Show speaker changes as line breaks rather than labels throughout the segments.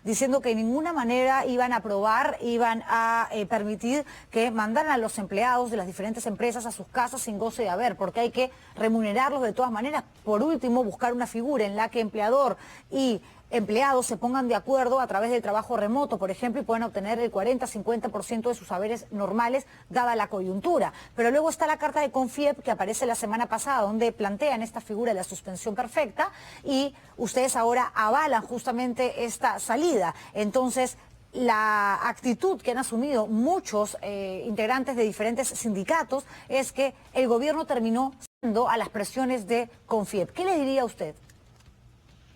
diciendo que de ninguna manera iban a aprobar, iban a permitir que mandaran a los empleados de las diferentes empresas a sus casas sin goce de haber, porque hay que remunerarlos de todas maneras. Por último, buscar una figura en la que empleador y empleados se pongan de acuerdo a través del trabajo remoto, por ejemplo, y puedan obtener el 40-50% de sus saberes normales, dada la coyuntura. Pero luego está la carta de Confiep que aparece la semana pasada, donde plantean esta figura de la suspensión perfecta, y ustedes ahora avalan justamente esta salida. Entonces, la actitud que han asumido muchos integrantes de diferentes sindicatos es que el gobierno terminó cediendo a las presiones de Confiep. ¿Qué le diría a usted?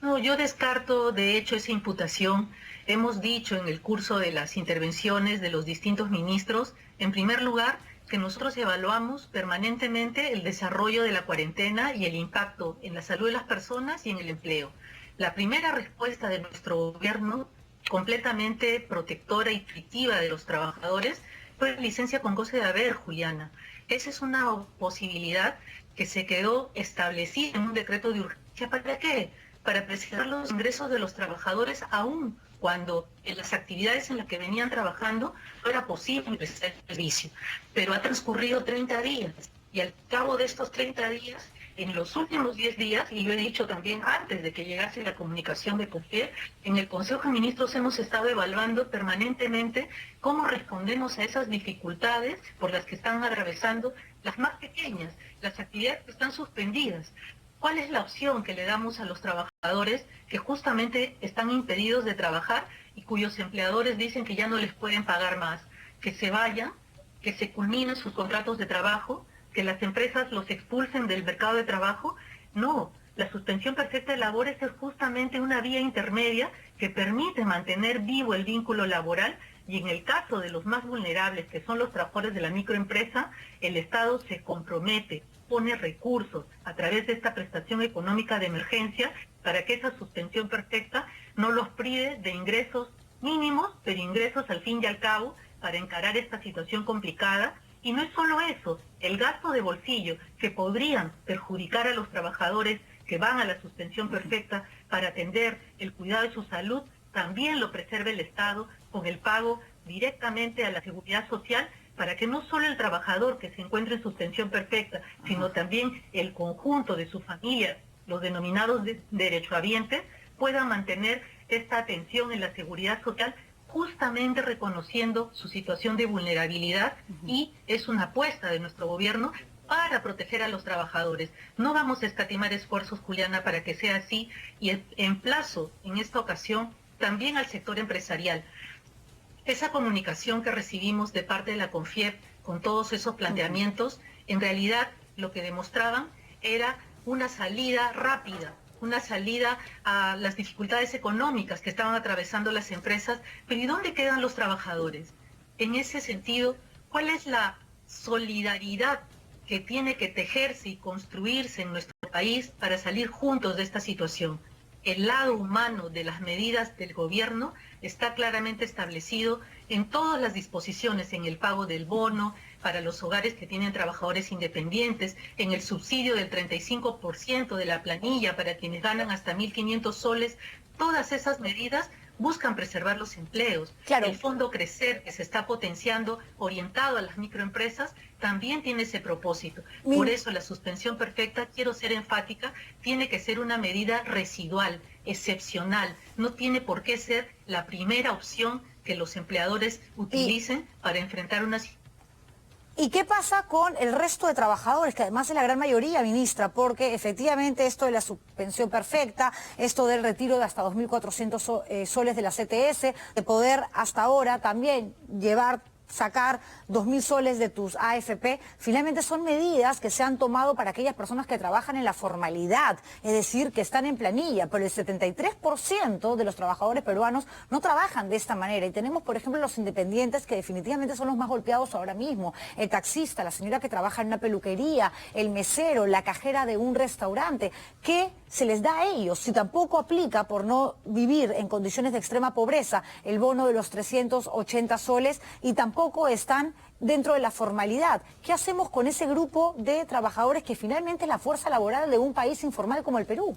No, yo descarto de hecho esa imputación. Hemos dicho en el curso de las intervenciones de los distintos ministros, en primer lugar, que nosotros evaluamos permanentemente el desarrollo de la cuarentena y el impacto en la salud de las personas y en el empleo. La primera respuesta de nuestro gobierno, completamente protectora y protectiva de los trabajadores, fue licencia con goce de haber, Juliana. Esa es una posibilidad que se quedó establecida en un decreto de urgencia. ¿Para qué? Para preservar los ingresos de los trabajadores, aún cuando en las actividades en las que venían trabajando no era posible prestar el servicio. Pero ha transcurrido 30 días y al cabo de estos 30 días, en los últimos 10 días, y lo he dicho también antes de que llegase la comunicación de Confiep, en el Consejo de Ministros hemos estado evaluando permanentemente cómo respondemos a esas dificultades por las que están atravesando las más pequeñas, las actividades que están suspendidas. ¿Cuál es la opción que le damos a los trabajadores que justamente están impedidos de trabajar y cuyos empleadores dicen que ya no les pueden pagar más? Que se vayan, que se culminen sus contratos de trabajo, que las empresas los expulsen del mercado de trabajo. No, la suspensión perfecta de labores es justamente una vía intermedia que permite mantener vivo el vínculo laboral, y en el caso de los más vulnerables, que son los trabajadores de la microempresa, el Estado se compromete, pone recursos a través de esta prestación económica de emergencia para que esa suspensión perfecta no los prive de ingresos mínimos, pero ingresos al fin y al cabo para encarar esta situación complicada. Y no es solo eso, el gasto de bolsillo que podrían perjudicar a los trabajadores que van a la suspensión perfecta para atender el cuidado de su salud, también lo preserva el Estado con el pago directamente a la Seguridad Social, para que no solo el trabajador que se encuentre en suspensión perfecta, sino también el conjunto de su familia, los denominados derechohabientes, puedan mantener esta atención en la Seguridad Social, justamente reconociendo su situación de vulnerabilidad, y es una apuesta de nuestro gobierno para proteger a los trabajadores. No vamos a escatimar esfuerzos, Juliana, para que sea así, y emplazo en esta ocasión también al sector empresarial. Esa comunicación que recibimos de parte de la Confiep con todos esos planteamientos, en realidad lo que demostraban era una salida rápida, una salida a las dificultades económicas que estaban atravesando las empresas. Pero ¿y dónde quedan los trabajadores? En ese sentido, ¿cuál es la solidaridad que tiene que tejerse y construirse en nuestro país para salir juntos de esta situación? El lado humano de las medidas del gobierno está claramente establecido en todas las disposiciones, en el pago del bono para los hogares que tienen trabajadores independientes, en el subsidio del 35% de la planilla para quienes ganan hasta 1.500 soles. Todas esas medidas buscan preservar los empleos.
Claro.
El Fondo Crecer, que se está potenciando, orientado a las microempresas, también tiene ese propósito. Por eso la suspensión perfecta, quiero ser enfática, tiene que ser una medida residual, excepcional. No tiene por qué ser la primera opción que los empleadores utilicen para enfrentar una situación.
¿Y qué pasa con el resto de trabajadores, que además es la gran mayoría, ministra? Porque efectivamente esto de la suspensión perfecta, esto del retiro de hasta 2.400 soles de la CTS, de poder hasta ahora también sacar 2.000 soles de tus AFP, finalmente son medidas que se han tomado para aquellas personas que trabajan en la formalidad, es decir, que están en planilla, pero el 73% de los trabajadores peruanos no trabajan de esta manera. Y tenemos, por ejemplo, los independientes, que definitivamente son los más golpeados ahora mismo: el taxista, la señora que trabaja en una peluquería, el mesero, la cajera de un restaurante. ¿Qué se les da a ellos si tampoco aplica, por no vivir en condiciones de extrema pobreza, el bono de los 380 soles y tampoco están dentro de la formalidad? ¿Qué hacemos con ese grupo de trabajadores que finalmente es la fuerza laboral de un país informal como el Perú?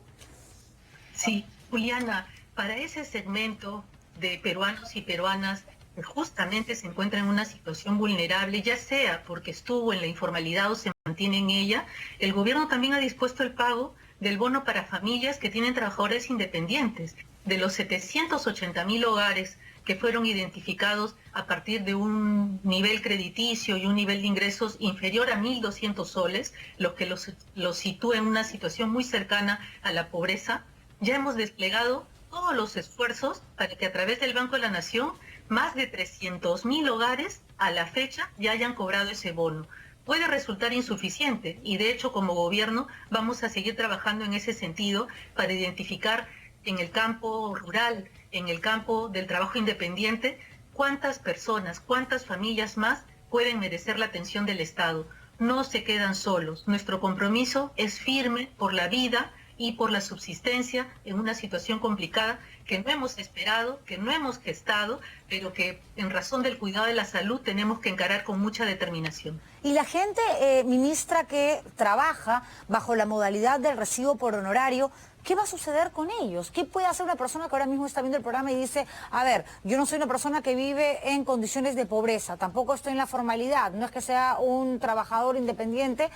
Sí, Juliana, para ese segmento de peruanos y peruanas que justamente se encuentran en una situación vulnerable, ya sea porque estuvo en la informalidad o se mantiene en ella, el gobierno también ha dispuesto el pago del bono para familias que tienen trabajadores independientes. De los 780.000 hogares que fueron identificados a partir de un nivel crediticio y un nivel de ingresos inferior a 1.200 soles, lo que los sitúa en una situación muy cercana a la pobreza, ya hemos desplegado todos los esfuerzos para que a través del Banco de la Nación más de 300.000 hogares a la fecha ya hayan cobrado ese bono. Puede resultar insuficiente y de hecho como gobierno vamos a seguir trabajando en ese sentido para identificar en el campo rural, en el campo del trabajo independiente, cuántas personas, cuántas familias más pueden merecer la atención del Estado. No se quedan solos. Nuestro compromiso es firme por la vida y por la subsistencia en una situación complicada que no hemos esperado, que no hemos gestado, pero que en razón del cuidado de la salud tenemos que encarar con mucha determinación.
Y la gente, ministra, que trabaja bajo la modalidad del recibo por honorario, ¿qué va a suceder con ellos? ¿Qué puede hacer una persona que ahora mismo está viendo el programa y dice, a ver, yo no soy una persona que vive en condiciones de pobreza, tampoco estoy en la formalidad, no es que sea un trabajador independiente,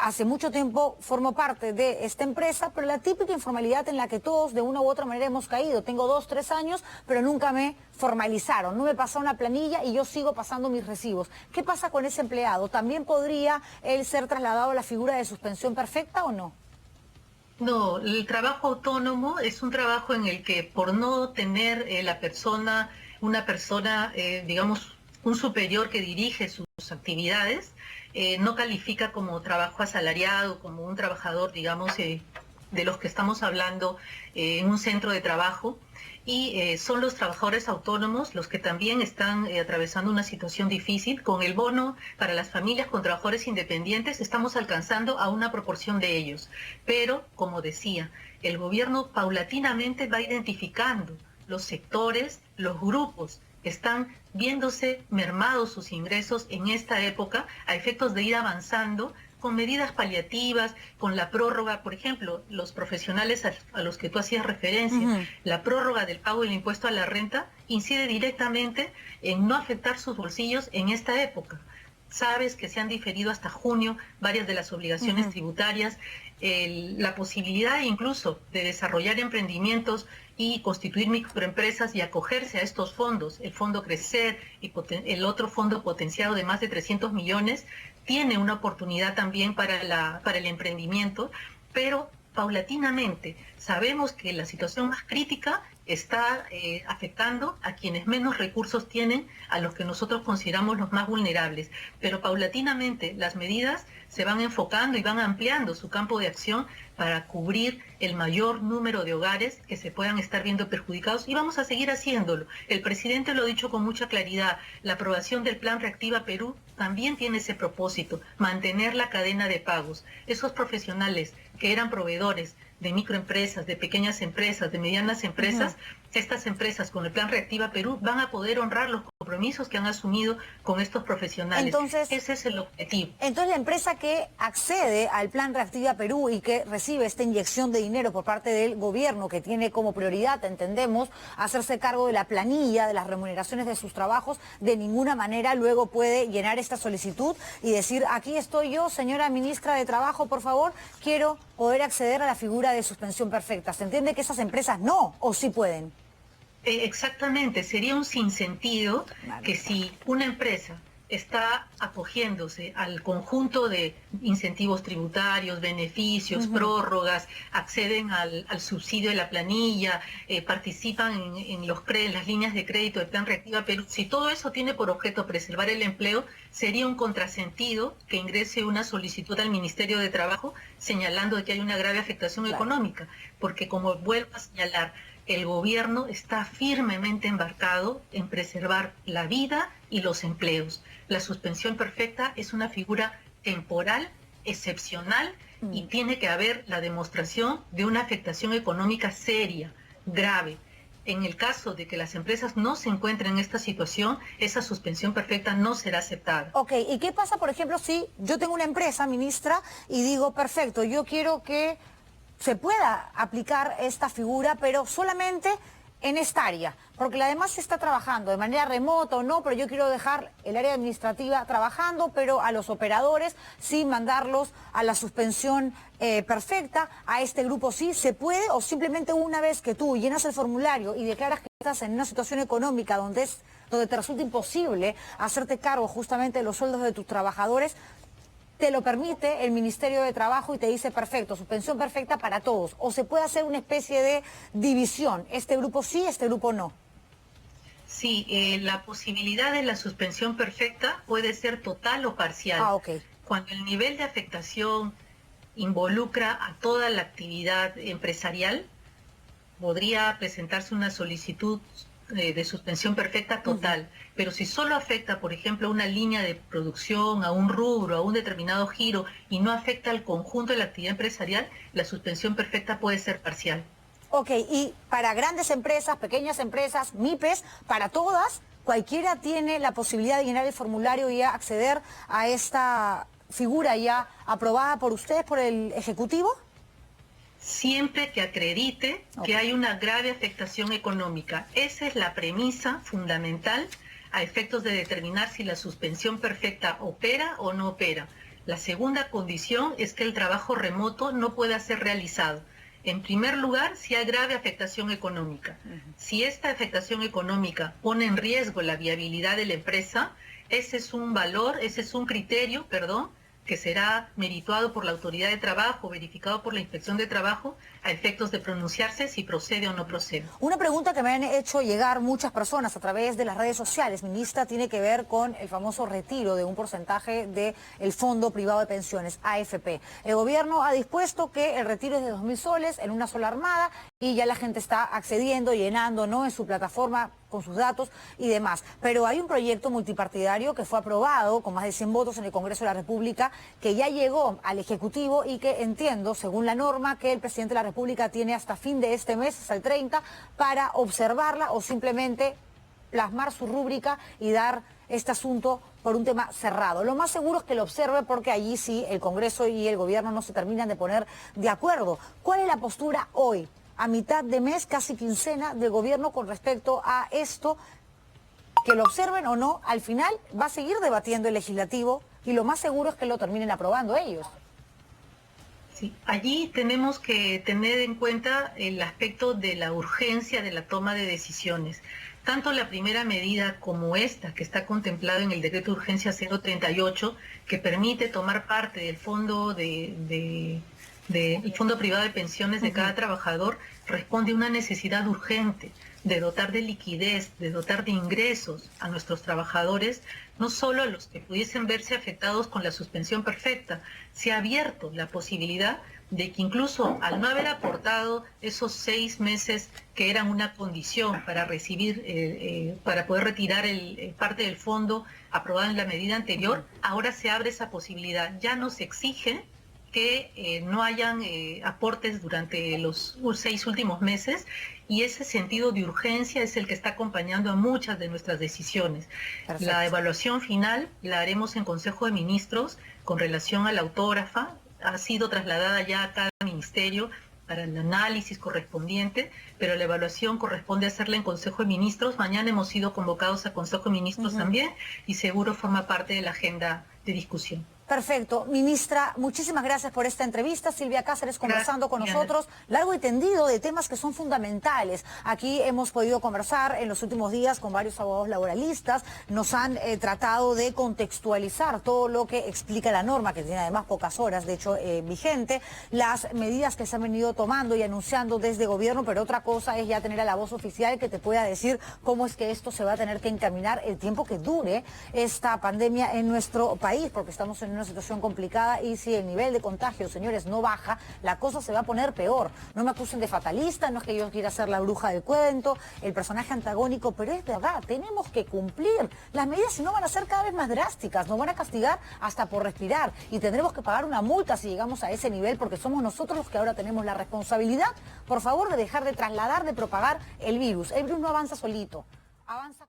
hace mucho tiempo formo parte de esta empresa, pero la típica informalidad en la que todos de una u otra manera hemos caído, tengo 2, 3 años, pero nunca me formalizaron, no me pasaron una planilla y yo sigo pasando mis recibos. ¿Qué pasa con ese empleado? ¿También podría él ser trasladado a la figura de suspensión perfecta o no?
No, el trabajo autónomo es un trabajo en el que por no tener una persona, digamos, un superior que dirige sus actividades, no califica como trabajo asalariado, como un trabajador, digamos, de los que estamos hablando en un centro de trabajo. Y son los trabajadores autónomos los que también están atravesando una situación difícil. Con el bono para las familias con trabajadores independientes estamos alcanzando a una proporción de ellos. Pero, como decía, el gobierno paulatinamente va identificando los sectores, los grupos que están viéndose mermados sus ingresos en esta época a efectos de ir avanzando con medidas paliativas, con la prórroga, por ejemplo, los profesionales a los que tú hacías referencia, la prórroga del pago del impuesto a la renta incide directamente en no afectar sus bolsillos en esta época. Sabes que se han diferido hasta junio varias de las obligaciones tributarias, la posibilidad incluso de desarrollar emprendimientos y constituir microempresas y acogerse a estos fondos, el Fondo Crecer y el otro fondo potenciado de más de 300 millones, tiene una oportunidad también para el emprendimiento, pero paulatinamente sabemos que la situación más crítica está afectando a quienes menos recursos tienen, a los que nosotros consideramos los más vulnerables, pero paulatinamente las medidas se van enfocando y van ampliando su campo de acción para cubrir el mayor número de hogares que se puedan estar viendo perjudicados y vamos a seguir haciéndolo. El presidente lo ha dicho con mucha claridad, la aprobación del Plan Reactiva Perú también tiene ese propósito, mantener la cadena de pagos. Esos profesionales que eran proveedores de microempresas, de pequeñas empresas, de medianas empresas, estas empresas con el Plan Reactiva Perú van a poder honrar los compromisos que han asumido con estos profesionales.
Entonces,
ese es el objetivo.
Entonces la empresa que accede al Plan Reactiva Perú y que recibe esta inyección de dinero por parte del gobierno, que tiene como prioridad, entendemos, hacerse cargo de la planilla, de las remuneraciones de sus trabajos, de ninguna manera luego puede llenar esta solicitud y decir, aquí estoy yo, señora ministra de Trabajo, por favor, quiero poder acceder a la figura de suspensión perfecta. ¿Se entiende que esas empresas no o sí pueden?
Exactamente, sería un sinsentido que si una empresa está acogiéndose al conjunto de incentivos tributarios, beneficios, prórrogas, acceden al subsidio de la planilla, participan en las líneas de crédito del Plan Reactiva Perú. Si todo eso tiene por objeto preservar el empleo, sería un contrasentido que ingrese una solicitud al Ministerio de Trabajo señalando que hay una grave afectación económica, porque como vuelvo a señalar, el gobierno está firmemente embarcado en preservar la vida y los empleos. La suspensión perfecta es una figura temporal, excepcional, y tiene que haber la demostración de una afectación económica seria, grave. En el caso de que las empresas no se encuentren en esta situación, esa suspensión perfecta no será aceptada.
Ok, ¿y qué pasa, por ejemplo, si yo tengo una empresa, ministra, y digo, perfecto, yo quiero que se pueda aplicar esta figura, pero solamente en esta área, porque además se está trabajando de manera remota o no, pero yo quiero dejar el área administrativa trabajando, pero a los operadores sin mandarlos a la suspensión perfecta, a este grupo sí se puede, o simplemente una vez que tú llenas el formulario y declaras que estás en una situación económica donde te resulta imposible hacerte cargo justamente de los sueldos de tus trabajadores, te lo permite el Ministerio de Trabajo y te dice perfecto, suspensión perfecta para todos. O se puede hacer una especie de división, este grupo sí, este grupo no.
Sí, la posibilidad de la suspensión perfecta puede ser total o parcial.
Ah, ok.
Cuando el nivel de afectación involucra a toda la actividad empresarial, podría presentarse una solicitud de suspensión perfecta total, pero si solo afecta, por ejemplo, a una línea de producción, a un rubro, a un determinado giro y no afecta al conjunto de la actividad empresarial, la suspensión perfecta puede ser parcial.
Ok, y para grandes empresas, pequeñas empresas, MIPES, para todas, cualquiera tiene la posibilidad de llenar el formulario y acceder a esta figura ya aprobada por ustedes, por el Ejecutivo.
Siempre que acredite que hay una grave afectación económica. Esa es la premisa fundamental a efectos de determinar si la suspensión perfecta opera o no opera. La segunda condición es que el trabajo remoto no pueda ser realizado. En primer lugar, si hay grave afectación económica. Si esta afectación económica pone en riesgo la viabilidad de la empresa, ese es un valor, ese es un criterio, que será merituado por la autoridad de trabajo, verificado por la inspección de trabajo, a efectos de pronunciarse si procede o no procede.
Una pregunta que me han hecho llegar muchas personas a través de las redes sociales, ministra, tiene que ver con el famoso retiro de un porcentaje del Fondo Privado de Pensiones, AFP. El gobierno ha dispuesto que el retiro es de 2.000 soles en una sola armada y ya la gente está accediendo, llenando, ¿no?, en su plataforma con sus datos y demás. Pero hay un proyecto multipartidario que fue aprobado con más de 100 votos en el Congreso de la República, que ya llegó al Ejecutivo y que entiendo, según la norma, que el presidente de la República tiene hasta fin de este mes, hasta el 30, para observarla o simplemente plasmar su rúbrica y dar este asunto por un tema cerrado. Lo más seguro es que lo observe porque allí sí el Congreso y el Gobierno no se terminan de poner de acuerdo. ¿Cuál es la postura hoy, a mitad de mes, casi quincena, del Gobierno con respecto a esto? Que lo observen o no, al final va a seguir debatiendo el Legislativo y lo más seguro es que lo terminen aprobando ellos.
Sí, allí tenemos que tener en cuenta el aspecto de la urgencia de la toma de decisiones. Tanto la primera medida como esta, que está contemplada en el decreto de urgencia 038, que permite tomar parte del fondo del Fondo Privado de Pensiones de cada trabajador, responde a una necesidad urgente de dotar de liquidez, de dotar de ingresos a nuestros trabajadores, no solo a los que pudiesen verse afectados con la suspensión perfecta. Se ha abierto la posibilidad de que incluso al no haber aportado esos 6 meses que eran una condición para recibir, para poder retirar parte del fondo aprobado en la medida anterior, ahora se abre esa posibilidad. Ya no se exige que no hayan aportes durante los 6 últimos meses, y ese sentido de urgencia es el que está acompañando a muchas de nuestras decisiones. Perfecto. La evaluación final la haremos en Consejo de Ministros con relación a la autógrafa. Ha sido trasladada ya a cada ministerio para el análisis correspondiente, pero la evaluación corresponde hacerla en Consejo de Ministros. Mañana hemos sido convocados a Consejo de Ministros también, y seguro forma parte de la agenda de discusión.
Perfecto. Ministra, muchísimas gracias por esta entrevista. Silvia Cáceres conversando con nosotros, largo y tendido, de temas que son fundamentales. Aquí hemos podido conversar en los últimos días con varios abogados laboralistas. Nos han tratado de contextualizar todo lo que explica la norma, que tiene además pocas horas, de hecho, vigente, las medidas que se han venido tomando y anunciando desde gobierno, pero otra cosa es ya tener a la voz oficial que te pueda decir cómo es que esto se va a tener que encaminar el tiempo que dure esta pandemia en nuestro país, porque estamos en una situación complicada y si el nivel de contagio, señores, no baja, la cosa se va a poner peor. No me acusen de fatalista, no es que yo quiera ser la bruja del cuento, el personaje antagónico, pero es verdad, tenemos que cumplir. Las medidas, si no, van a ser cada vez más drásticas, nos van a castigar hasta por respirar y tendremos que pagar una multa si llegamos a ese nivel, porque somos nosotros los que ahora tenemos la responsabilidad, por favor, de dejar de trasladar, de propagar el virus. El virus no avanza solito, avanza...